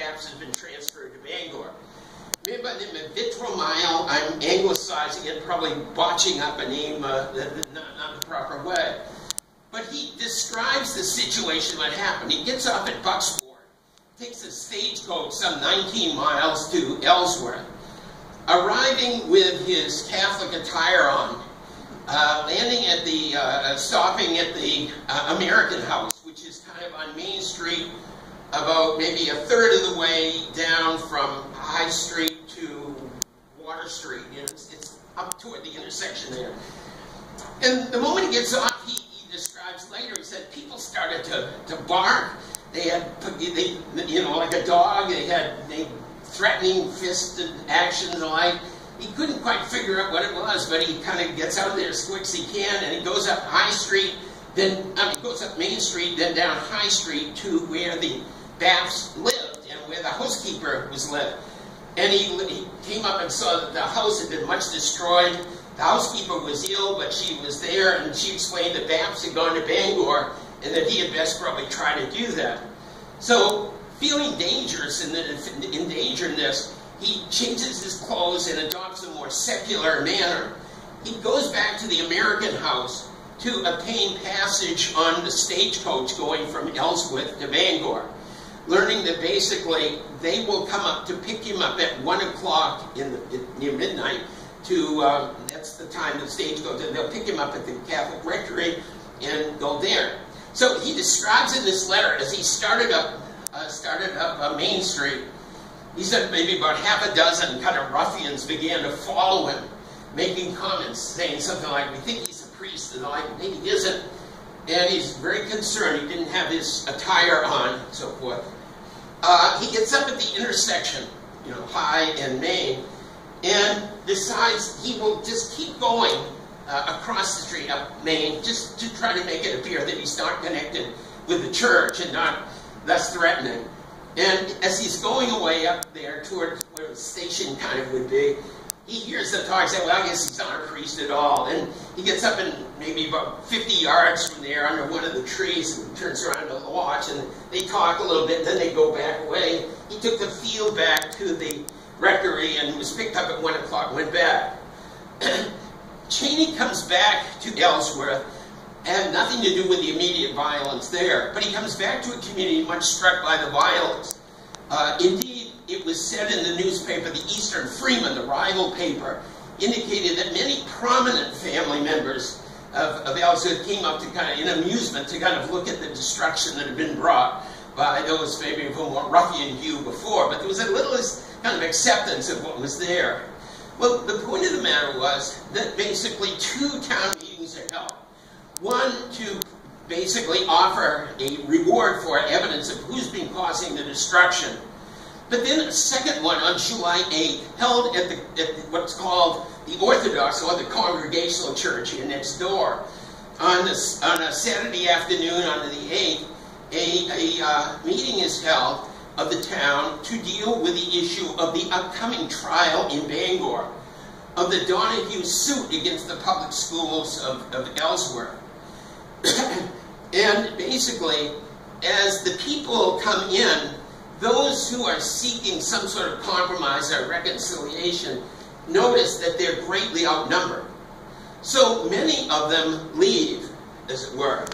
bapst has been transferred to Bangor. A man by the name of Vitromile, I'm anglicizing it, probably botching up a name not the proper way. But he describes the situation, what happened. He gets off at Bucksport, takes a stagecoach some 19 miles to Ellsworth, arriving with his Catholic attire on, landing at the, stopping at the American House, which is kind of on Main Street, about maybe a third of the way down from High Street to Water Street. You know, it's up toward the intersection there. And the moment he gets off, he describes later, he said people started to bark. They had, you know, like a dog, they had threatening fisted actions and the like. He couldn't quite figure out what it was, but he kind of gets out of there as quick as he can, and he goes up High Street, then goes up Main Street, then down High Street to where the bapst lived and where the housekeeper was lived. And he came up and saw that the house had been much destroyed. The housekeeper was ill, but she was there, and she explained that bapst had gone to Bangor and that he had best probably try to do that. So, feeling dangerous and in danger in this, he changes his clothes and adopts a more secular manner. He goes back to the American House to obtain passage on the stagecoach going from Ellsworth to Bangor, learning that basically they will come up to pick him up at 1 o'clock near midnight to, that's the time the stage goes, and they'll pick him up at the Catholic Rectory and go there. So he describes in this letter, as he started up Main Street, he said maybe about half a dozen kind of ruffians began to follow him, making comments, saying something like, we think he's a priest, and like, maybe he isn't. And he's very concerned, he didn't have his attire on, and so forth. He gets up at the intersection, you know, High and Main, and decides he will just keep going across the street up Main, just to try to make it appear that he's not connected with the church and not thus threatening. And as he's going away up there toward where the station kind of would be, he hears the talk, say, well, I guess he's not a priest at all. And he gets up and maybe about 50 yards from there under one of the trees and turns around to watch, and they talk a little bit, then they go back away. He took the field back to the rectory and was picked up at 1 o'clock, went back. Cheney comes back to Ellsworth, had nothing to do with the immediate violence there, but he comes back to a community much struck by the violence. Indeed, it was said in the newspaper, the Eastern Freeman, the rival paper, indicated that many prominent family members of Ellsworth came up to kind of, in amusement, to kind of look at the destruction that had been brought by those maybe of a more ruffian hue before, but there was a little kind of acceptance of what was there. Well, the point of the matter was that basically 2 town meetings are held. One to basically offer a reward for evidence of who's been causing the destruction. But then a second one on July 8th, held at what's called the Orthodox or the Congregational Church here next door. On a Saturday afternoon on the 8th, a meeting is held of the town to deal with the issue of the upcoming trial in Bangor of the Donahue suit against the public schools of Ellsworth. And basically, as the people come in, those who are seeking some sort of compromise or reconciliation notice that they're greatly outnumbered. So many of them leave, as it were.